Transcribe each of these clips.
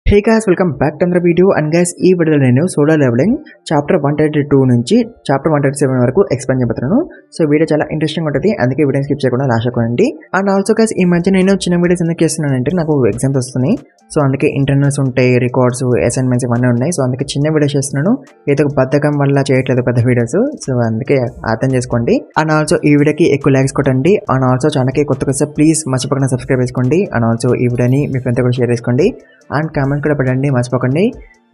Hey guys, welcome back to another video. And guys, ఈ వీడియోలో నేను సోలో లెవెలింగ్ చాప్టర్ 132 నుంచి చాప్టర్ 137 వరకు ఎక్స్ప్లెయిన్ చేయబోతున్నాను. సో వీడియో చాలా ఇంట్రెస్టింగ్ ఉంటుంది, అందుకే వీడియో స్కిప్ చేయకుండా లాస్ట్ కొనండి. అండ్ ఆల్సో గైస్, ఈ మధ్య నేను చిన్న వీడియోస్ ఎందుకు చేస్తున్నానంటే నాకు ఎగ్జామ్స్ వస్తున్నాయి. సో అందుకే ఇంటర్నల్స్ ఉంటాయి, రికార్డ్స్, అసైన్మెంట్స్ ఇవన్నీ ఉన్నాయి. సో అందుకే చిన్న వీడియోస్ చేస్తున్నాను. ఏదో బద్ధకం వల్ల చేయట్లేదు పెద్ద వీడియోస్. సో అందుకే అర్థం చేసుకోండి. అండ్ ఆల్సో ఈ వీడియోకి ఎక్కువ లైక్స్ కొట్టండి. అండ్ ఆల్సో ఛానల్కి కొత్తగా వస్తే ప్లీజ్ మర్చిపోకుండా సబ్స్క్రైబ్ చేసుకోండి. అండ్ ఆల్సో ఈ వీడియోని మీ ఫ్రెండ్తో కూడా షేర్ చేసుకోండి. అండ్ కామెంట్స్ కూడా పెట్టండి, మర్చిపోకండి.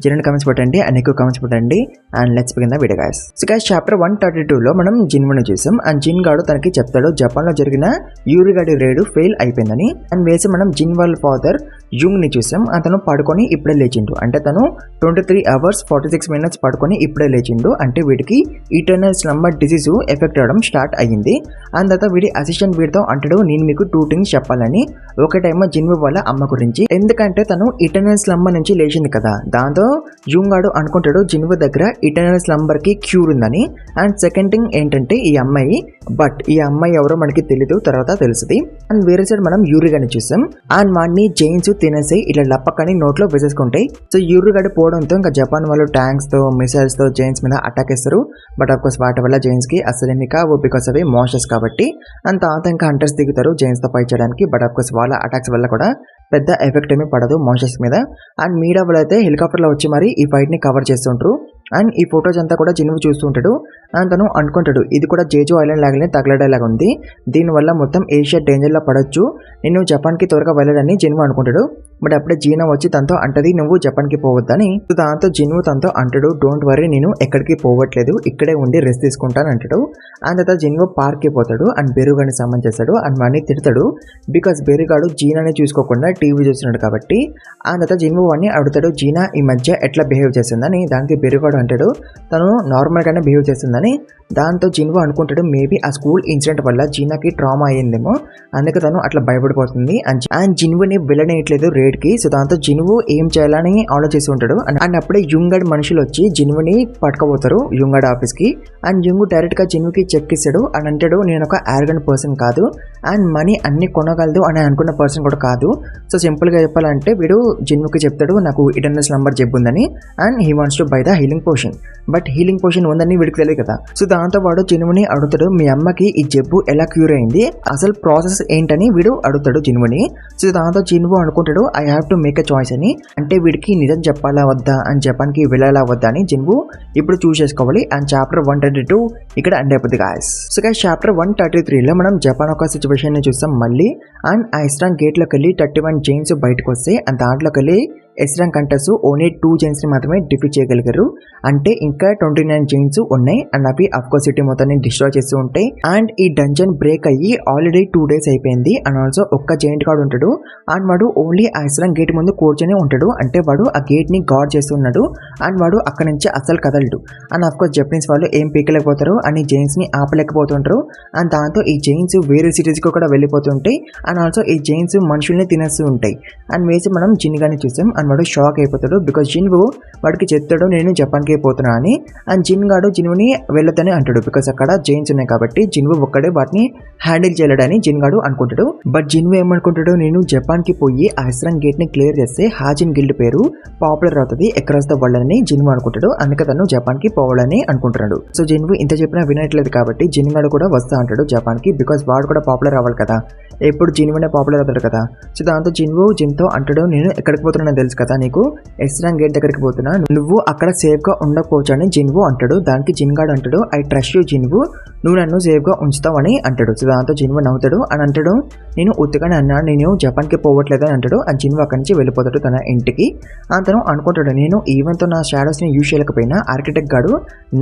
జెన్యున్ కామెంట్స్ పెట్టండి అండ్ ఎక్కువ కామెంట్స్ పెట్టండి. And let's begin the video guys. So guys, chapter 132లో మనం జిన్వుని చూసాం. అండ్ జిన్ గాడు తనకి చెప్తాడు జపాన్ లో జరిగిన యూరిగాడి రేడు ఫెయిల్ అయిపోయిందని. అండ్ వేసి మనం జిన్ వాళ్ళ ఫాదర్ యుంగ్ ని చూసాం. అతను పడుకొని ఇప్పుడే లేచిండు. అంటే తను 23 hours 46 minutes పడుకొని ఇప్పుడే లేచిండు. అంటే వీడికి ఇటర్నల్ స్లంబర్ డిసీజ్ ఎఫెక్ట్ అవడం స్టార్ట్ అయ్యింది. అండ్ తర్వాత వీడి అసిస్టెంట్ వీడితో అంటాడు, నేను మీకు 2 things చెప్పాలని. ఒకటేమో జిన్వు వాళ్ళ అమ్మ గురించి, ఎందుకంటే తను ఇటర్నల్ స్లంబర్ నుంచి లేచింది కదా. దాంతో యుంగాడు అనుకుంటాడు జిన్వు దగ్గర ఇటర్నల్ స్లంబర్ కి క్యూర్ ఉందని. అండ్ సెకండ్ థింగ్ ఏంటంటే ఈ అమ్మాయి, బట్ ఈ అమ్మాయి ఎవరో మనకి తెలీదు, తర్వాత తెలుస్తుంది. అండ్ వేరే సైడ్ మనం యూరిగాని చూసాం. అండ్ వాడిని జైన్స్ తినేసి ఇట్లా లప్పకని నోట్లో వేసేసుకుంటాయి. సో యూరిగాడి పోవడంతో ఇంకా జపాన్ వాళ్ళు ట్యాంక్స్ తో మిసైల్స్ తో జైన్స్ మీద అటాక్ చేస్తారు. బట్ ఆఫ్ కోర్స్ వాటి వల్ల జైన్స్ కి అసలేమి కావు, బికాస్ అవి మోషస్ కాబట్టి. అండ్ తర్వాత ఇంకా హంటర్స్ దిగుతారు జైన్స్ తో ఫైట్ చేయడానికి. బట్ ఆఫ్ కోర్స్ వాళ్ళ అటాక్స్ వల్ల కూడా పెద్ద ఎఫెక్ట్ ఏమీ పడదు మోషస్ మీద. అండ్ మీడియా వాళ్ళు అయితే హెలికాప్టర్లో వచ్చి మరి ఈ ఫైట్ ని కవర్ చేస్తుంటారు. అండ్ ఈ ఫొటోస్ అంతా కూడా జిన్వు చూస్తూ ఉంటాడు. అండ్ తను అనుకుంటాడు ఇది కూడా జేజో ఐలాండ్ లాగానే తగలడేలాగా ఉంది, దీనివల్ల మొత్తం ఏషియా డేంజర్లో పడొచ్చు, నేను జపాన్కి త్వరగా వెళ్ళాలని జిన్వు అనుకుంటాడు. బట్ అప్పుడే జీనా వచ్చి తనతో అంటది నువ్వు జపాన్కి పోవద్దని. సో దాంతో జిన్వు తనతో అంటాడు, డోంట్ వరీ, నేను ఎక్కడికి పోవట్లేదు, ఇక్కడే ఉండి రెస్ట్ తీసుకుంటాను అంటాడు. అండ్ తర్వాత జిన్వు పార్క్కి పోతాడు. అండ్ బెరుగాడిని సమ్మన్ చేస్తాడు. అండ్ వాడిని తిడతాడు, బికాస్ బెరుగాడు జీనాని చూసుకోకుండా టీవీ చూస్తున్నాడు కాబట్టి. అండ్ తర్వాత జిన్వు వాడిని అడుగుతాడు, జీనా ఈ మధ్య ఎట్లా బిహేవ్ చేస్తుందని. దానికి బెరుగాడు అంటాడు తను నార్మల్గానే బిహేవ్ చేస్తుందని. దాంతో జిన్వు అనుకుంటాడు మేబీ ఆ స్కూల్ ఇన్సిడెంట్ వల్ల జీనాకి ట్రామా అయ్యిందేమో, అందుకే తను అట్లా భయపడిపోతుంది. అండ్ జిన్వుని వెళ్ళనేయట్లేదు రేడ్ కి. సో దాంతో జిన్వు ఏం చేయాలని ఆలోచిస్తూ ఉంటాడు. అండ్ అప్పుడే యుంగడ్ మనుషులు వచ్చి జిన్వుని పట్టుకోబోతారు యుంగడ్ ఆఫీస్ కి. అండ్ యుంగు డైరెక్ట్ గా జిన్వుకి చెక్ ఇస్తాడు. అని అంటాడు, నేను ఒక ఆరోగెంట్ పర్సన్ కాదు, అండ్ మనీ అన్ని కొనగలదు అని అనుకున్న పర్సన్ కూడా కాదు. సో సింపుల్ గా చెప్పాలంటే వీడు జిన్వుకి చెప్తాడు నాకు ఇటర్నల్ స్లంబర్ జబ్బు ఉందని. And he wants to buy the healing potion. But healing potion ఉందని వీడికి తెలియదు కదా. సో దాంతో వాడు జిన్వుని అడుగుతాడు, మీ అమ్మకి ఈ జబ్బు ఎలా క్యూర్ అయింది, అసలు ప్రాసెస్ ఏంటని వీడు అడుగుతాడు జిన్వుని. సో దాంతో జిన్వు అనుకుంటాడు I have to make a choice అని. అంటే వీడికి నిజం చెప్పాలా వద్దా అని జపాన్కి వెళ్ళాలా వద్దా అని జిన్వు ఇప్పుడు చూస్ చేసుకోవాలి. అండ్ చాప్టర్ 132 ఇక్కడ ఎండ్ అయిపోద్ది గాయస్. సో గైస్, చాప్టర్ 133లో మనం జపాన్ ఒక సిచ్యువేషన్ ని చూస్తాం మళ్ళీ. అండ్ ఆ ఇస్రాన్ గేట్ లోకి వెళ్ళి 31 జైన్స్ బయటకు వస్తే, అండ్ దాంట్లోకి వెళ్ళి ఎస్రాన్ కంటర్స్ ఓన్లీ 2 జైన్స్ ని మాత్రమే డిఫీట్ చేయగలిగారు. అంటే ఇంకా 29 జైన్స్ ఉన్నాయి. అండ్ అవి అఫ్కోర్స్ సిటీ మొత్తాన్ని డిస్ట్రాయ్ చేస్తూ ఉంటాయి. అండ్ ఈ డంజన్ బ్రేక్ అయ్యి ఆల్రెడీ 2 days అయిపోయింది. అండ్ ఆల్సో ఒక్క జైంట్ గార్డ్ ఉంటాడు. అండ్ వాడు ఓన్లీ ఆ ఇస్రాన్ గేట్ ముందు కూర్చొని ఉంటాడు. అంటే వాడు ఆ గేట్ ని గార్డ్ చేస్తున్నాడు. అండ్ వాడు అక్కడ నుంచి అసలు కదలడు. అండ్ అఫ్కోర్స్ జపనీస్ వాళ్ళు ఏం పీకలేకపోతారు అని జైన్స్ ని ఆపలేకపోతుంటారు. అండ్ దాంతో ఈ జైన్స్ వేరే సిటీస్ కి కూడా వెళ్ళిపోతుంటాయి. అండ్ ఆల్సో ఈ జైన్స్ మనుషుల్ని తినేస్తూ ఉంటాయి. అండ్ వేసి మనం జిన్ గాని చూసాం. అండ్ వాడు షాక్ అయిపోతాడు, బికాస్ జిన్వు వాడికి చెప్తాడు నేను జపాన్కి పోతున్నా అని. అండ్ జిన్ గాడు జిన్వుని వెళ్ళొద్దని అంటాడు, బికాస్ అక్కడ జైన్స్ ఉన్నాయి కాబట్టి జిన్వు ఒక్కడే వాటిని హ్యాండిల్ చేయలేడని జిన్ గాడు అనుకుంటాడు. బట్ జిన్వు ఏమనుకుంటాడు, నేను జపాన్కి పోయి ఆ ఇస్రాన్ గేట్ ని క్లియర్ చేస్తే హాజిన్ గిల్డ్ పేరు పాపులర్ అవుతుంది అక్రాస్ ద వరల్డ్ అని జిన్వు అనుకుంటాడు. అందుకే తను జపాన్కి పోవాలని అనుకుంటున్నాడు. సో జిన్వు ఇంత చెప్పినా వినట్లేదు కాబట్టి జిన్ గాడు కూడా వస్తా అంటాడు జపాన్కి, బికాస్ వాడు కూడా పాపులర్ అవ్వాలి కదా, ఎప్పుడు జిన్వునే పాపులర్ అవుతాడు కదా. సో దాంతో జిన్వు జిన్తో అంటాడు, నేను ఎక్కడికి పోతున్నా తెలుసు కదా నీకు, ఎస్రాన్ గేట్ దగ్గరికి పోతున్నా, నువ్వు అక్కడ సేఫ్ గా ఉండకపోవచ్చు అని జిన్వు అంటాడు. దానికి జిన్ గాడు అంటాడు ఐ ట్రస్ట్ యూ జిన్వు, నువ్వు నన్ను సేఫ్ గా ఉంచుతావు అని అంటాడు. సో దాంతో జిన్వు నవ్వుతాడు. అని అంటాడు నేను ఉత్తుగానే అన్నాడు, నేను జపాన్కి పోవట్లేదు అని అంటాడు. అండ్ జిన్వు అక్కడి నుంచి వెళ్ళిపోతాడు తన ఇంటికి. అతను అనుకుంటాడు నేను ఈవెన్ తో నా షాడోస్ ని యూజ్ చేయలేకపోయినా ఆర్కిటెక్ట్ గాడు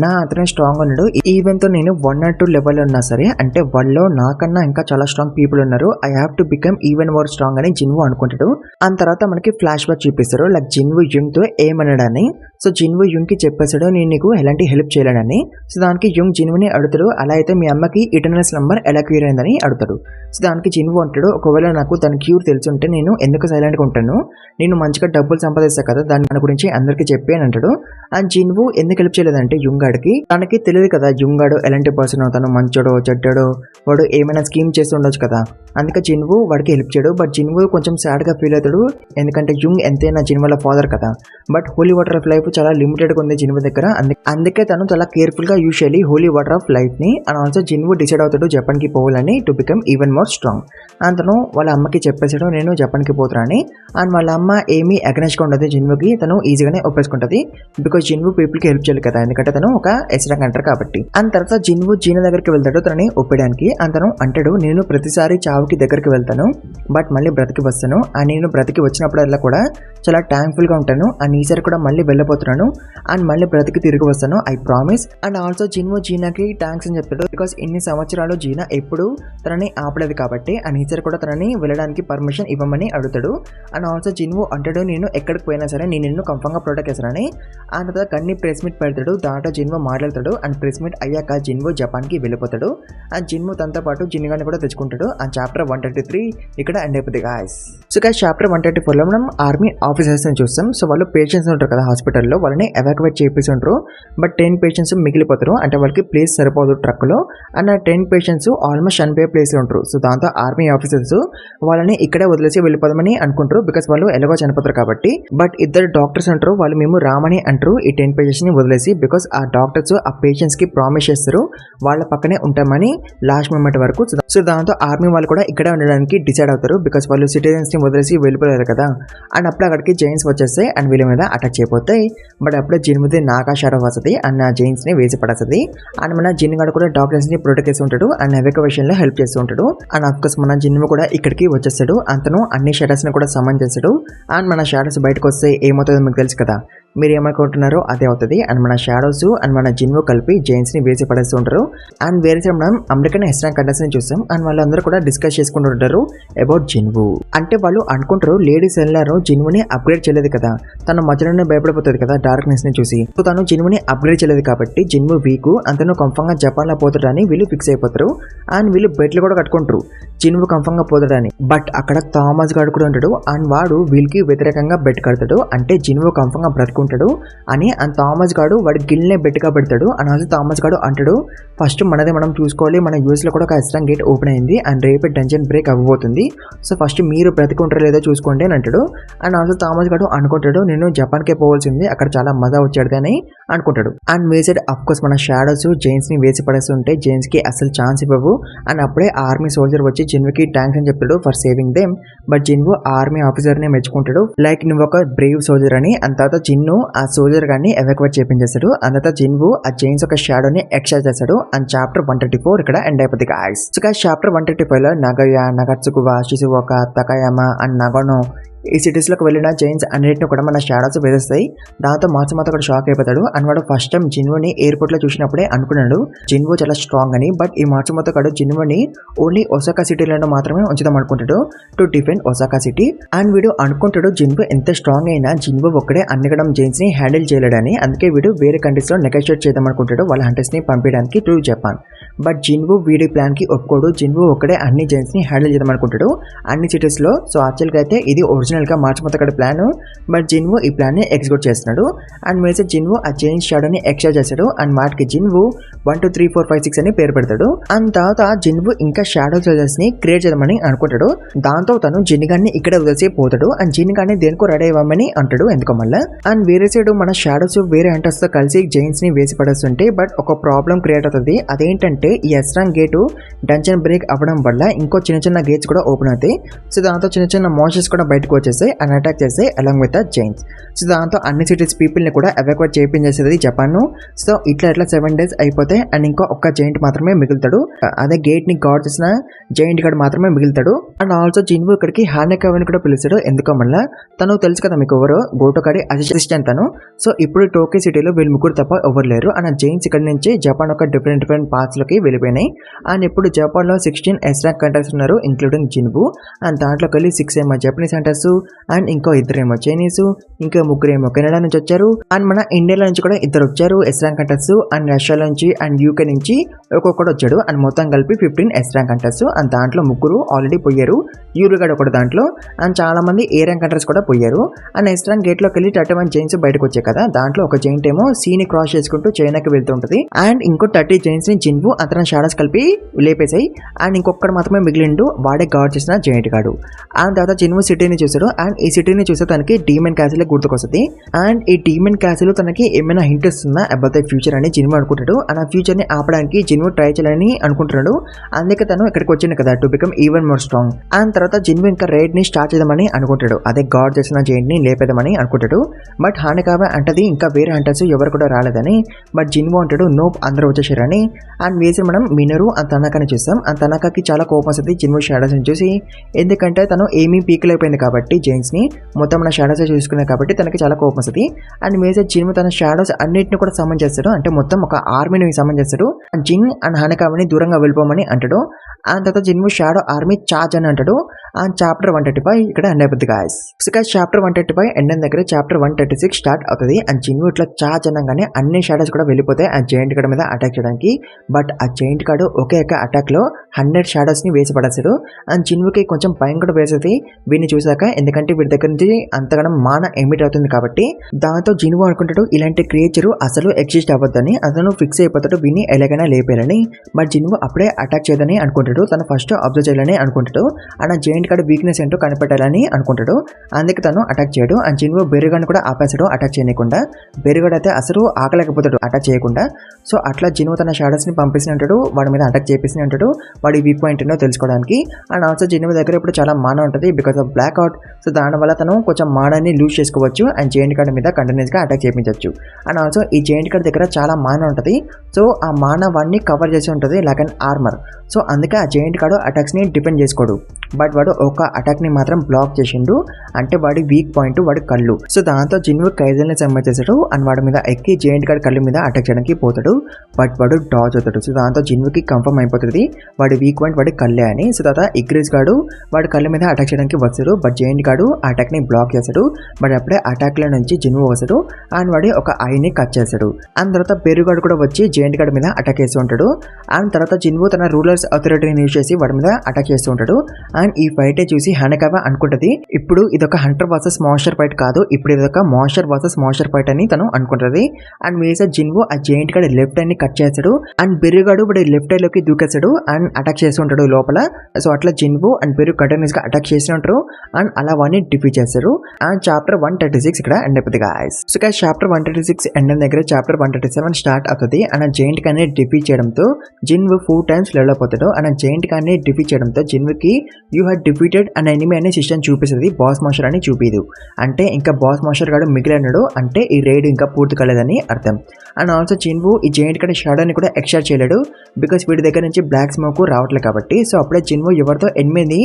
నా అతనే స్ట్రాంగ్ ఉన్నాడు. ఈవెన్ తో నేను 1 or 2 లెవెల్ ఉన్నా సరే, అంటే వాళ్ళలో నాకన్నా ఇంకా చాలా స్ట్రాంగ్ పీపుల్ ఉన్నారు, I have to become even more strong అని జిన్వు అనుకుంటాడు. అండ్ తర్వాత మనకి ఫ్లాష్ బ్యాక్ చూపిస్తారు లైక్ జిన్వు యుంగ్ తో ఏమన్నాడని. సో జిన్వు యుంగ్ కి చెప్పేశాడు నేను నీకు ఎలాంటి హెల్ప్ చేయలేనని. సో దానికి యుంగ్ జిన్వుని అడుగుతాడు అలా అయితే మీ అమ్మకి ఇటర్నల్ స్లంబర్ ఎలా క్యూర్ అయిందని అడుగుతాడు. సో దానికి జిన్వు అంటాడు ఒకవేళ నాకు దాని క్యూర్ తెలుసుంటే నేను ఎందుకు సైలెంట్ గా ఉంటాను, నేను మంచిగా డబ్బులు సంపాదిస్తా కదా, దాని గురించి అందరికి చెప్పి అని అంటాడు. అండ్ జిన్వు ఎందుకు హెల్ప్ చేయలేదంటే యుంగాడికి తనకి తెలియదు కదా యుంగాడు ఎలాంటి పర్సన్, తను మంచోడో చెడ్డాడో, వాడు ఏమైనా స్కీమ్ చేసి ఉండొచ్చు కదా, అందుకే జిన్వు వాడికి హెల్ప్ చేయడు. బట్ జిన్వు కొంచెం సాడ్ గా ఫీల్ అవుతాడు, ఎందుకంటే యుంగ్ ఎంతైనా అయిన జిన్ వాళ్ళ ఫాదర్ కదా. But Holi water of life చాలా లిమిటెడ్గా ఉంది జిన్వు దగ్గర. అందుకే తను చాలా కేర్ఫుల్గా యూజ్ చేయాలి హోలీ వాటర్ ఆఫ్ లైఫ్ని. అండ్ ఆల్సో జిన్వు డిసైడ్ అవుతాడు జపాన్కి పోవాలని to become even more strong. And తను వాళ్ళ అమ్మకి చెప్పేసాడు నేను జపాన్కి పోతానని. అండ్ వాళ్ళ అమ్మ ఏమీ అగ్నెస్ట్గా ఉండదు జిన్వుకి, తను ఈజీగానే ఒప్పేసుకుంటుంది. బికాజ్ జిన్వు పీపుల్కి హెల్ప్ చేయాలి కదా, ఎందుకంటే తను ఒక ఎస్రాంగ్ అంటారు కాబట్టి. అండ్ తర్వాత జిన్వు జీనా దగ్గరికి వెళ్తాడు తనని ఒప్పడానికి. అండ్ తను అంటాడు నేను ప్రతిసారి చావుకి దగ్గరికి వెళ్తాను బట్ మళ్ళీ బ్రతికి వస్తాను. అండ్ నేను బ్రతికి వచ్చినప్పుడల్లా కూడా చాలా థ్యాంక్ఫుల్గా ఉంటాను. అండ్ ఈసారి కూడా మళ్ళీ వెళ్ళిపోతున్నాను అండ్ మళ్ళీ బ్రతికి తిరిగి వస్తాను, I promise. And also Jinwu జీనాకి థ్యాంక్స్ అని చెప్తాడు. బికాస్ ఇన్ని సంవత్సరాలు జీనా ఎప్పుడు తనని ఆపలేదు కాబట్టి. అండ్ ఈసారి కూడా తనని వెళ్ళడానికి పర్మిషన్ ఇవ్వమని అడుగుతాడు. అండ్ ఆల్సో జిన్వు అంటాడు నేను ఎక్కడికి పోయినా సరే నేను నిన్ను కంఫర్మ్గా ప్రొటెక్ట్ చేస్తానని. అండ్ తర్వాత కన్నీ ప్రెస్ మీట్ పెడతాడు. దాంట్లో జిన్వు మాట్లాడతాడు. అండ్ ప్రెస్ మీట్ అయ్యాక జిన్వు జపాన్కి వెళ్ళిపోతాడు. అండ్ జిన్వు తనతో పాటు జిన్గాని కూడా తెచ్చుకుంటాడు. అండ్ చాప్టర్ 133 ఇక్కడ ఎండ్ అయిపోతుంది గాయస్. సో గాయస్ చాప్టర్ 134లో మనం ఆర్మీ ఆఫీసర్స్ ని చూస్తాం. సో వాళ్ళు పేషెంట్స్ ఉంటారు కదా హాస్పిటల్లో, వాళ్ళని ఎవాక్యువేట్ చేసి ఉంటారు. బట్ 10 పేషెంట్స్ మిగిలిపోతారు, అంటే వాళ్ళకి ప్లేస్ సరిపోదు ట్రక్ లో. అండ్ ఆ 10 పేషెంట్స్ ఆల్మోస్ట్ చనిపోయే ప్లేస్ లో ఉంటారు. సో దాంతో ఆర్మీ ఆఫీసర్స్ వాళ్ళని ఇక్కడే వదిలేసి వెళ్ళిపోదామని అనుకుంటారు, బికాస్ వాళ్ళు ఎలాగో చనిపోతారు కాబట్టి. బట్ ఇద్దరు డాక్టర్స్ ఉంటారు, వాళ్ళు మేము రామని అంటారు ఈ 10 పేషెంట్స్ ని వదిలేసి. బికాస్ ఆ డాక్టర్స్ ఆ పేషెంట్స్ కి ప్రామిస్ చేస్తారు వాళ్ళ పక్కనే ఉంటామని లాస్ట్ మూమెంట్ వరకు. సో దాంతో ఆర్మీ వాళ్ళు కూడా ఇక్కడే ఉండడానికి డిసైడ్ అవుతారు, బికాస్ వాళ్ళు సిటిజన్స్ ని వదిలేసి వెళ్ళిపోయారు కదా. అండ్ అప్పుడు అక్కడికి జైన్స్ వచ్చేస్తాయి అండ్ వీళ్ళ మీద అటాక్ చేయబోతాయి. బట్ అప్పుడే జిన్ముది నాగా షాడో వస్తుంది అండ్ ఆ జైన్స్ ని వేసి పడేస్తుంది. అండ్ మన జిన్ గాడు కూడా డాక్టర్స్ ని ప్రొటెక్ట్ చేస్తూ ఉంటాడు అండ్ ఎవాక్యుయేషన్ లో హెల్ప్ చేస్తూ ఉంటాడు. అండ్ ఆఫ్ కోర్స్ మన జిన్ము కూడా ఇక్కడికి వచ్చేస్తాడు. అంతను అన్ని షాడోస్ ని కూడా సమన్ చేస్తాడు. అండ్ మన షాడోస్ బయటకు వస్తే ఏమవుతుందో మీకు తెలుసు కదా, మీరు ఏమనుకుంటున్నారో అదే అవుతుంది. అండ్ మన షాడోస్ అండ్ మన జిన్వు కలిపి జైన్స్ ని వేసి పడేస్తూ ఉంటారు. అండ్ వేరే సైడ్ మనం అమెరికన్ ఎస్రాంగ్ కంటెస్టెంట్స్ ని చూస్తాం. అండ్ వాళ్ళందరూ కూడా డిస్కస్ చేసుకుంటుంటారు అబౌట్ జిన్వు. అంటే వాళ్ళు అనుకుంటారు లేడీస్ ఎల్లారో జిన్వుని అప్గ్రేడ్ చేయలేదు కదా, తను మధ్యలోనే భయపడిపోతుంది కదా డార్క్నెస్ ని చూసి. సో తను జిన్వుని అప్గ్రేడ్ చేయలేదు కాబట్టి జిన్వు వీక్, అంతను కంఫర్మ్ గా జపాన్ లో పోతాడని వీళ్ళు ఫిక్స్ అయిపోతారు. అండ్ వీళ్ళు బెట్లు కూడా కట్టుకుంటారు జిన్వు కంఫర్మ్ గా పోతాడని. బట్ అక్కడ థామస్ గాడు కూడా ఉంటాడు అండ్ వాడు వీళ్ళకి వ్యతిరేకంగా బెట్ కడతాడు, అంటే జిన్వు కంఫర్మ్ గా బ్రతుకుంటాడు అని. అండ్ థామస్ గాడు వాడి గిల్నే బెట్గా పెడతాడు. అండ్ థామస్ గాడు అంటాడు ఫస్ట్ మనదే మనం చూసుకోవాలి, మన యూఎస్ లో కూడా ఒక ఎస్రాంగ్ గేట్ ఓపెన్ అయింది అండ్ రేపే డంజన్ బ్రేక్ అవ్వబోతుంది, సో ఫస్ట్ మీరు బ్రతికుంటారో లేదో చూసుకోండి అని అంటాడు. అండ్ ఆల్సో థామస్ గాడు అనుకుంటాడు నేను జపాన్కే పోవాల్సింది, అక్కడ చాలా మజా వచ్చాడు అని అనుకుంటాడు. అండ్ వేసెడ్ అఫ్ కోర్స్ మన షాడోస్ జైన్స్ ని వేసి పడేస్తుంటే జైన్స్ కి అసలు ఛాన్స్ ఇవ్వవు. అండ్ అప్పుడే ఆర్మీ సోల్జర్ వచ్చి జిన్వుకి థ్యాంక్స్ అని చెప్తాడు for saving them. But Jinwoo army officer ని మెచ్చుకుంటాడు, లైక్ నువ్వు ఒక బ్రేవ్ సోల్జర్ అని. అండ్ తర్వాత జిన్ను ఆ సోల్జర్ గాని ఎవాక్యుయేట్ చేపించేస్తాడు. అండ్ తర్వాత జిన్వు ఆ జైన్స్ ఒక షాడోని ఎక్స్ట్రా చేస్తాడు. అండ్ చాప్టర్ 134 ఇక్కడ ఎండ్ అయిపోతుంది గాయ్స్. సో గాయ్స్ చాప్టర్ 135 లో నగయా, నగత్సుకువా, షిజుఓకా, తకయామా అండ్ నగోనో ఈ సిటీస్లోకి వెళ్ళిన జైన్స్ అన్నింటిని కూడా మన షాడోస్ వేసేస్తాయి. దాంతో మాత్రం కూడా షాక్ అయిపోతాడు. అండ్ వాడు ఫస్ట్ టైం జిన్వుని ఎయిర్పోర్ట్ లో చూసినప్పుడే అనుకున్నాడు జిన్వు చాలా స్ట్రాంగ్ అని. బట్ ఈ మాత్రం కాడు జిన్వుని ఓన్లీ ఒసాకా సిటీలో మాత్రమే ఉంచుదాం అనుకుంటాడు to defend Osaka city. And వీడు అనుకుంటాడు జిన్వు ఎంత స్ట్రాంగ్ అయినా జిన్వు ఒక్కడే అన్నికడం జైన్స్ ని హ్యాండిల్ చేయలేడని. అందుకే వీడు వేరే కంట్రీస్ లో నెగోషియేట్ చేద్దాం అనుకుంటాడు వాళ్ళ హంటర్స్ ని పంపించడానికి టు జపాన్. బట్ జిన్వు వీడి ప్లాన్ కి ఒప్పుకోడు. జిన్వు ఒక్కడే అన్ని జైన్స్ ని హ్యాండిల్ చేద్దాం అనుకుంటాడు అన్ని సిటీస్ లో. సో యాక్చువల్ గా అయితే ఇది ఒరిజినల్ గా మార్చిపోతాడు ప్లాన్. బట్ జిన్వు ఈ ప్లాన్ ని ఎగ్జిక్యూట్ చేస్తున్నాడు. అండ్ వేసే జిన్వు ఆ జైన్స్ షాడోని ఎక్స్ట్రా చేస్తాడు. అండ్ వాటికి జిన్వు 1 2 3 4 5 6 అని పేరు పెడతాడు. అండ్ తర్వాత జిన్వు ఇంకా షాడో సోల్జర్స్ ని క్రియేట్ చేద్దామని అనుకుంటాడు. దాంతో తను జిన్గాన్ని ఇక్కడ వదిలేసి పోతాడు. అండ్ జిన్గాన్ని దేనికో రెడీ అవ్వమని అంటాడు ఎందుకో మళ్ళీ. అండ్ వేరే సైడ్ మన షాడోస్ వేరే హంటర్స్ తో కలిసి జైన్స్ ని వేసి పడేస్తుంటే బట్ ఒక ప్రాబ్లం క్రియేట్ అవుతుంది. అదేంటంటే ఈ ఎస్రాంగ్ గేటు డంజన్ బ్రేక్ అవ్వడం వల్ల ఇంకో చిన్న చిన్న గేట్స్ కూడా ఓపెన్ అవుతాయి. సో దాంతో చిన్న చిన్న మోషన్స్ కూడా బయటకు వచ్చేస్తాయి అండ్ అటాక్ చేస్తాయి along with the giants. So దాంతో అన్ని సిటీస్ పీపుల్ ని కూడా ఎవాక్యుయేట్ చేయించేసేది జపాన్. సో ఇట్లా 7 days అయిపోతాయి అండ్ ఇంకా ఒక్క జైంట్ మాత్రమే మిగులుతాడు. అదే గేట్ ని గార్డ్ చేసిన జైంట్ గార్డ్ మాత్రమే మిగులుతాడు. అండ్ ఆల్సో జిన్వు ఇక్కడికి హానెకావని కూడా పిలుస్తాడు ఎందుకో మళ్ళీ. తను తెలుసు కదా మీకు ఎవరు, గోటోకాడి అసిస్టెంట్ తను. సో ఇప్పుడు టోక్యో సిటీలో వీళ్ళు ముగ్గురు తప్ప ఎవరు లేరు. అండ్ జైన్స్ ఇక్కడ నుంచి జపాన్ ఒక డిఫరెంట్ పార్ట్స్ లోకి వెళ్ళిపోయినాయి. అండ్ ఇప్పుడు జపాన్ లో 16 ఎస్రాంగ్ కంట్రీస్ ఉన్నారు ఇంక్లూడింగ్ జిన్వు. అండ్ దాంట్లోకి వెళ్ళి 6 ఏమో జపనీస్ హంటర్స్ అండ్ ఇంకో 2 ఏమో చైనీస్, ఇంకా 3 ఏమో కెనడా నుంచి వచ్చారు. అండ్ మన ఇండియాలో నుంచి కూడా 2 వచ్చారు ఎస్రాంగ్ కంటర్స్. అండ్ రష్యా నుంచి అండ్ యూకే నుంచి ఒక్కొక్కడు వచ్చాడు. అండ్ మొత్తం కలిపి 15 ఎస్రాంగ్ కంటర్స్. అండ్ దాంట్లో 3 ఆల్రెడీ పోయారు, యూరుగాడు ఒకటి దాంట్లో. అండ్ చాలా మంది ఏ ర్యాంక్ కంటర్స్ కూడా పోయారు. అండ్ ఎస్రాంగ్ గేట్ లోకి వెళ్ళి 31 జైన్స్ బయటకు వచ్చాయి కదా, దాంట్లో ఒక జైంట్ ఏమో సీని క్రాస్ చేసుకుంటూ చైనాకి వెళ్తుంటది. అండ్ ఇంకో 30 జైన్స్ ని జిన్వు అతని షాడోస్ కలిపి లేపేసాయి. అండ్ ఇంకొకటి మాత్రమే మిగిలిండు, వాడే గార్డ్ చేసిన జైంట్ గాడు. అండ్ తర్వాత జిన్వు సిటీని చూసాడు. చేస్తాడు. అండ్ ఈ సిటీని చూస్తే తనకి డీమన్ క్యాసిల్ గుర్తుకొస్తుంది. అండ్ ఈ డీమన్ క్యాసిల్ తనకి ఏమైనా హింట్ ఇస్తుందా అబౌట్ ద ఫ్యూచర్ అని జిన్వు అనుకుంటాడు. అండ్ ఆ ఫ్యూచర్ ని ఆపడానికి జిన్వు ట్రై చేయాలని అనుకుంటున్నాడు. అందుకే తను ఇక్కడికి వచ్చింది కదా to become even more strong. And తర్వాత జిన్వు ఇంకా రైడ్ ని స్టార్ట్ చేద్దామని అనుకుంటాడు. అదే గాడ్ చేసిన జైంట్ ని లేపేద్దామని అనుకుంటాడు. బట్ హానకావా అంటది ఇంకా వేరే హంటర్స్ ఎవరు కూడా రాలేదని. బట్ జిన్వు అంటాడు నోప్ అందరూ వచ్చేసారని. అండ్ వేసి మనం మినరు అండ్ తనకాని చూస్తాం. అండ్ తనకాకి చాలా కోపం వస్తుంది జిన్వు షాడోస్ ని చూసి. ఎందుకంటే తను ఏమీ పీకలేకపోయింది కాబట్టి జైంట్స్ ని మొత్తం మన షాడోస్ చూసుకున్నాయి కాబట్టి తనకి చాలా కోపం వస్తుంది. అండ్ వేసే జిన్వు తన షాడోస్ అన్నిటిని కూడా సమన్ చేస్తాడు. అంటే మొత్తం ఒక ఆర్మీని సమన్ చేస్తాడు. జింగ్ అండ్ హానకావాని దూరంగా వెళ్ళిపోమని అంటాడు. అండ్ తర్వాత జిన్వు షాడో ఆర్మీ చార్జ్ అని అంటాడు. అండ్ చాప్టర్ 135 ఇక్కడ ఎండ్ అయిపోద్ది guys. So guys chapter 135 end అయిన దగ్గర చాప్టర్ 136 స్టార్ట్ అవుతుంది. అండ్ జిన్వు ఇట్లా చార్జ్ అనగానే అన్ని షాడోస్ కూడా వెళ్ళిపోతాయి ఆ జైంట్ కార్డ్ మీద అటాక్ చేయడానికి. బట్ ఆ జైంట్ కార్డు ఒకే అటాక్ లో 100 షాడోస్ ని వేసి పడేస్తాడు. అండ్ జిన్వుకి కొంచెం భయం కూడా వేసేది వీడిని చూసాక. ఎందుకంటే వీడి దగ్గర నుంచి అంతగానం మాన ఎమిట్ అవుతుంది కాబట్టి. దాంతో జిన్వు అనుకుంటాడు ఇలాంటి క్రియేచర్ అసలు ఎగ్జిస్ట్ అవ్వద్దని. అతను ఫిక్స్ అయిపోతాడు వీడిని ఎలాగైనా లేపేయాలని. బట్ జిన్వు అప్పుడే అటాక్ చేయదని అనుకుంటాడు. తను ఫస్ట్ అబ్జర్వ్ చేయాలని అనుకుంటాడు. అండ్ ఆ జైంట్ కార్డ్ వీక్నెస్ ఏంటో కనిపెట్టాలని అనుకుంటాడు. అందుకే తను అటాక్ చేయడు. అండ్ జిన్వు బెరుగాని కూడా ఆపేస్తాడు అటాక్ చేయకుండా. బెరుగాడు అయితే అసలు ఆకలేకపోతాడు అటాక్ చేయకుండా. సో అట్లా జిన్వు తన షాడోస్ ని పంపిస్తూ ఉంటాడు. వాడి మీద అటాక్ చేపిస్తూ ఉంటాడు వాడి వీక్ పాయింట్ ఏంటో తెలుసుకోవడానికి. అండ్ ఆల్సో జిన్వు దగ్గర ఇప్పుడు చాలా మాన ఉంటుంది because of blackout. So దానివల్ల తను కొంచెం మానాన్ని లూజ్ చేసుకోవచ్చు. అండ్ జైంట్ కార్డ్ మీద కంటిన్యూస్ గా అటాక్ చేయించవచ్చు. అండ్ ఆల్సో ఈ జైంట్ కార్డ్ దగ్గర చాలా మాన ఉంటుంది. సో ఆ మాన వాడిని కవర్ చేసి ఉంటుంది లైక్ అన్ ఆర్మర్. సో అందుకే ఆ జైంట్ కార్డ్ అటాక్స్ ని డిపెండ్ చేసుకోడు. బట్ వాడు ఒక అటాక్ ని మాత్రం బ్లాక్ చేసిండు. అంటే వాడి వీక్ పాయింట్ వాడి కళ్ళు. సో దాంతో జిన్వు కైజల్ ని సమ్మెట్ చేశాడు. అండ్ వాడి మీద ఎక్కి జైంట్ కార్డ్ కళ్ళు మీద అటాక్ చేయడానికి పోతాడు. బట్ వాడు డాజ్ అవుతాడు. సో దాంతో జిన్వుకి కన్ఫర్మ్ అయిపోతుంది వాడి వీక్ పాయింట్ వాడి కళ్ళే అని. సో తర్వాత ఇగ్రిస్ గాడు వాడి కళ్ళ మీద అటాక్ చేయడానికి వస్తాడు. బట్ జైంట్ గాడు అటాక్ ని బ్లాక్ చేస్తాడు. బట్ అప్పుడే అటాక్ లో నుంచి జిన్వు వస్తాడు. అండ్ వాడి ఒక ఐని కట్ చేస్తాడు. అండ్ తర్వాత బెరుగాడు కూడా వచ్చి జైంట్ గార్డ్ మీద అటాక్ చేస్తూ ఉంటాడు. అండ్ తర్వాత జిన్వు తన రూలర్స్ అథారిటీని యూజ్ చేసి వాడి మీద అటాక్ చేస్తూ ఉంటాడు. అండ్ ఈ ఫైట్ చూసి హానకావా అనుకుంటది ఇప్పుడు ఇదొక హంటర్ వర్సెస్ మాన్స్టర్ ఫైట్ కాదు, ఇప్పుడు ఇదొక మాన్స్టర్ వర్సెస్ మాన్స్టర్ ఫైట్ అని తను అనుకుంటది. అండ్ వేసే జిన్వు ఆ జైంట్ గార్డ్ లెఫ్ట్ ఐ ని కట్ చేస్తాడు. అండ్ బెరుగాడు వాడి లెఫ్ట్ ఐ లోకి దూకేస్తాడు అండ్ అటాక్ చేస్తూ ఉంటాడు లోపల. సో అట్లా జిన్వు అండ్ బెరు కంటిన్యూస్ గా అటాక్ చేస్తూ ఉంటారు. అండ్ అలా వాడిని డిఫీట్ చేస్తారు. అండ్ చాప్టర్ 136 ఇక్కడ ఎండ్ అయిపోతుంది guys. So guys chapter 136 end అయిన దగ్గర చాప్టర్ 137 స్టార్ట్ అవుతుంది. అండ్ ఆ జైంట్ గార్డ్ ని డిఫీట్ చేయడంతో జిన్వు 4 times లెవెల్ అయిపోతాడు. అండ్ ఆ జైంట్ గార్డ్ ని డిఫీట్ చేయడంతో జిన్వుకి you had defeated an enemy అనే సిస్టమ్ చూపిస్తుంది. బాస్ మాస్టర్ అని చూపిదు. అంటే ఇంకా బాస్ మాస్టర్ గాడు మిగిలినాడు. అంటే ఈ రైడ్ ఇంకా పూర్తి కాలేదని అర్థం. అండ్ ఆల్సో జిన్వు ఈ జైంట్ గార్డ్ షాడోని కూడా ఎక్స్ట్రా చేయలేడు బికాస్ వీడి దగ్గర నుంచి బ్లాక్ స్మోక్ రావట్లేదు కాబట్టి. సో అప్పుడే జిన్వు ఎవరితో ఎనిమిది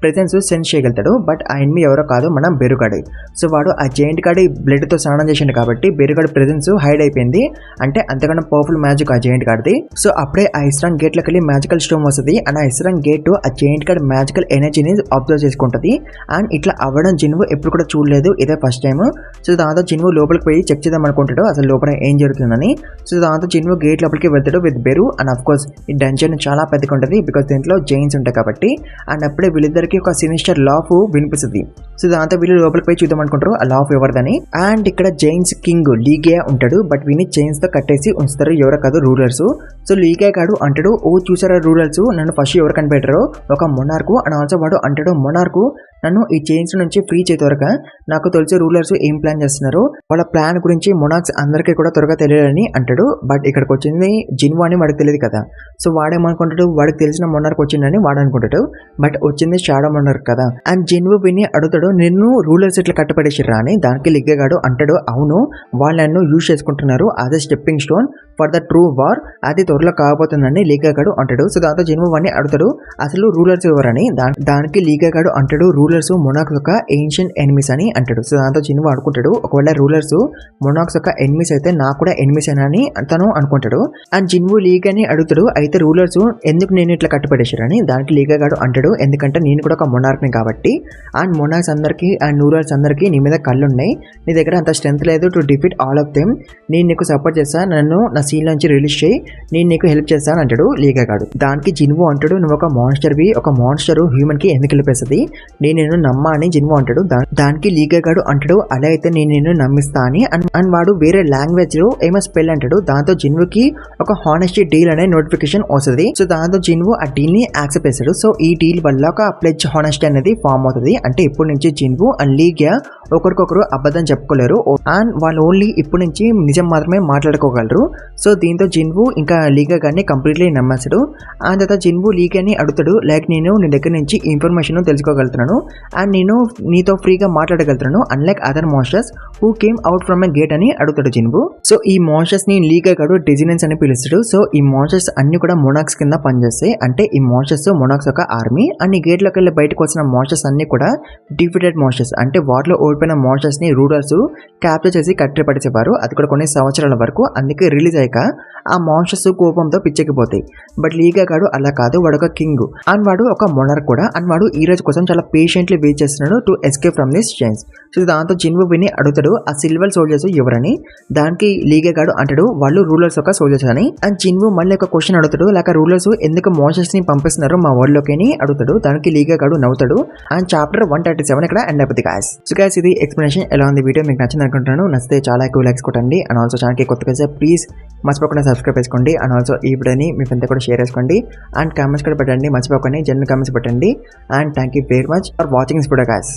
ప్రెజెన్స్ సెన్స్ చేయగలుగుతాడు. బట్ ఆ ఎనిమి ఎవరో కాదు మన బెరుగాడు. సో వాడు ఆ జైంట్ గార్డ్ బ్లడ్ తో స్నానం చేసిండు కాబట్టి బెరుగాడు ప్రెజెన్స్ హైడ్ అయిపోయింది. అంటే అంతకన్నా పవర్ఫుల్ మ్యాజిక్ ఆ జైంట్ గార్డ్ది. సో అప్పుడే ఆ ఇస్రాంగ్ గేట్ లోకి వెళ్ళి మ్యాజికల్ స్టోమ్ వస్తుంది. అండ్ ఆ ఇస్రాంగ్ గేట్ ఆ జైంట్ గార్డ్ మ్యాజికల్ ఎనర్జీని అబ్జర్వ్ చేసుకుంటది. అండ్ ఇట్లా అవ్వడం జిన్వు ఎప్పుడు కూడా చూడలేదు, ఇదే ఫస్ట్ టైం. సో దాంతో జిన్వు లోపలికి పోయి చెక్ చేద్దాం అనుకుంటాడు అసలు లోపల ఏం జరుగుతుందని. సో దాంతో జిన్వు గేట్ లోపలికి వెళ్తాడు విత్ బెరు. అండ్ అఫ్ కోర్స్ ఈ డంజన్ చాలా పెద్దగా ఉంటుంది బికాస్ దీంట్లో జైన్స్ ఉంటాయి కాబట్టి. అండ్ అప్పుడే వీళ్ళిద్దరికి ఒక సినిస్టర్ లాఫ్ వినిపిస్తుంది. సో దాంతో వీళ్ళు లోపలికి పోయి చూద్దాం అనుకుంటారు ఆ లాఫ్ ఎవరిదని. అండ్ ఇక్కడ జైన్స్ కింగ్ లీగే ఉంటాడు. బట్ వీని చైన్స్ తో కట్టేసి ఉంచుతారు, ఎవరో కాదు రూలర్స్. సో లీగే గాడు అంటాడు ఓ చూసారా రూలర్స్ నన్ను ఫస్ట్ ఎవరు కనిపెట్టారో ఒక మొనార్కు. అండ్ ఆల్సో వాడు అంటాడు మొనార్కు నన్ను ఈ చైన్స్ నుంచి ఫ్రీ చేయ త్వరగా. నాకు తెలిసి రూలర్స్ ఏం ప్లాన్ చేస్తున్నారు, వాళ్ళ ప్లాన్ గురించి మొనార్క్స్ అందరికీ కూడా త్వరగా తెలియాలని అంటాడు. బట్ ఇక్కడికి వచ్చింది జిన్వు అని వాడికి తెలియదు కదా. సో వాడేమనుకుంటాడు వాడికి తెలిసిన మొనార్క్ వచ్చిందని వాడు అనుకుంటాడు. బట్ వచ్చింది షాడో మొనార్క్ కదా. అండ్ జిన్వు విని అడుగుతాడు నిన్ను రూలర్స్ ఇట్లా కట్టపడేసిర్రా అని. దానికి లిగ్గగాడు అంటాడు అవును వాళ్ళు నన్ను యూజ్ చేసుకుంటున్నారు అదే stepping stone for the true war, అది త్వరలో కాబోతుందని లీగగాడు అంటాడు. సో దాంతో జిన్వు వాడిని అడుగుతాడు అసలు రూలర్స్ ఎవరని. దానికి లీగగాడు అంటాడు రూలర్స్ మొనార్క్స్ యొక్క ఏన్షియంట్ ఎనిమీస్ అని అంటాడు. సో దాంతో జిన్వు అనుకుంటాడు ఒకవేళ రూలర్స్ మొనార్క్స్ యొక్క ఎనిమీస్ అయితే నాకు కూడా ఎనిమీస్ అని తను అనుకుంటాడు. అండ్ జిన్వు లీగ్ అని అడుగుతాడు అయితే రూలర్స్ ఎందుకు నేను ఇట్లా కట్టుపడేశారని. దానికి లీగగాడు అంటాడు ఎందుకంటే నేను కూడా ఒక మొనార్క్ని కాబట్టి. అండ్ మొనార్క్స్ అందరికి అండ్ రూలర్స్ అందరికి నీ మీద కళ్ళు ఉన్నాయి, నీ దగ్గర అంత స్ట్రెంత్ లేదు to defeat all of them. నేను నీకు సపోర్ట్ చేస్తా, నన్ను నా సీన్ నుంచి రిలీజ్ చేయి, నేను నీకు హెల్ప్ చేస్తాను అంటాడు లీగగాడు. దానికి జిన్వు అంటాడు నువ్వు ఒక మాన్స్టర్వి, ఒక మాన్స్టర్ హ్యూమన్ కి ఎందుకు వెళ్ళిపోతుంది, నేను నమ్మా అని జిన్వు అంటాడు. దానికి లీగగాడు అంటాడు అలా అయితే నేను నమ్మిస్తా అని. అండ్ వాడు వేరే లాంగ్వేజ్ లో ఏమో స్పెల్ అంటాడు. దాంతో జిన్వుకి ఒక హానెస్టీ డీల్ అనే నోటిఫికేషన్ వస్తుంది. సో దాంతో జిన్వు ఆ డీల్ ని యాక్సెప్ట్ చేస్తాడు. సో ఈ డీల్ వల్ల ఒక ప్లెడ్జ్ హానెస్టీ అనేది ఫామ్ అవుతుంది. అంటే ఇప్పటి నుంచి జిన్వు అండ్ లీగ్యా ఒకరికొకరు అబద్ధం చెప్పుకోలేరు అండ్ వాళ్ళు ఓన్లీ ఇప్పటి నుంచి నిజం మాత్రమే మాట్లాడుకోగలరు. సో దీంతో జిన్వు ఇంకా లీగ్యా గారిని కంప్లీట్లీ నమ్మేస్తాడు. అండ్ తర్వాత జిన్వు లీగ్యాని అడుగుతాడు, లైక్ నేను నీ దగ్గర నుంచి ఇన్ఫర్మేషన్ తెలుసుకోగలుగుతున్నాను అండ్ నేను నీతో ఫ్రీగా మాట్లాడగలుగుతున్నాను unlike other monsters who came out from a gate అని అడుగుతాడు జిన్వు. సో ఈ మాన్స్టర్స్ ని లీగ్యా గారు డెజినెన్స్ అని పిలుస్తాడు. సో ఈ మాన్స్టర్స్ అన్ని కూడా మొనాక్స్ కింద పనిచేస్తాయి. అంటే ఈ మాన్స్టర్స్ మొనాక్స్ ఒక ఆర్మీ అండ్ ఈ గేట్ లోకి వెళ్ళి బయటకు వచ్చిన మాన్స్టర్స్ అన్ని కూడా డిఫీటెడ్ మాన్స్టర్స్. అంటే వాటిలో ఓడిపోయిన మాన్స్టర్స్ ని రూలర్స్ క్యాప్చర్ చేసి కట్టడి పడిచేవారు. అది కూడా కొన్ని సంవత్సరాల వరకు. అందుకే రిలీజ్ అయ్యాక ఆ మాన్స్టర్స్ కోపంతో పిచ్చెక్కిపోతాయి. బట్ లీగ్యా గారు అలా కాదు, వాడు ఒక కింగ్ అండ్ వాడు ఒక మొనర్ కూడా. అండ్ వాడు ఈ రోజు కోసం చాలా పేషెంట్లీ వెయిట్ చేస్తున్నాడు to escape from this chains. So దాంతో జిన్వు విని అడుగుతాడు ఆ సిల్వర్ సోల్జర్స్ ఎవరని. దానికి లీగ్యా గారు అంటాడు వాళ్ళు రూలర్స్ ఒక సోల్జర్స్ అని. అండ్ జిన్వు మళ్ళీ ఒక క్వశ్చన్ అడుగుతాడు, లైక్ రూలర్స్ ఎందుకు మాన్స్టర్స్ ని పంపిస్తున్నారు మా వరల్డ్ లోకి అని అడుగుతాడు. దానికి లీగ్యా గారు నవ్వుతాడు. అండ్ చాప్టర్ 137 ఇక్కడ ఎండ్ అయిపోతుంది గాయ్స్. సో గాయ్స్ ఇది ఎక్స్ప్లెనేషన్ ఎలా ఉంది వీడియో మీకు నచ్చింది అనుకుంటున్నాను. నచ్చితే చాలా ఎక్కువ లైక్స్ కొట్టండి. అండ్ ఆల్సో ఛానల్కి కొత్తగా అయితే ప్లీజ్ మర్చిపోకుండా సబ్స్క్రైబ్ చేసుకోండి. అండ్ ఆల్సో ఈ వీడియోని మీ ఫ్రెండ్తో కూడా షేర్ చేసుకోండి. అండ్ కామెంట్స్ కూడా పెట్టండి, మర్చిపోకండి, జనరల్ కామెంట్స్ పెట్టండి. And thank you very much for watching this video guys.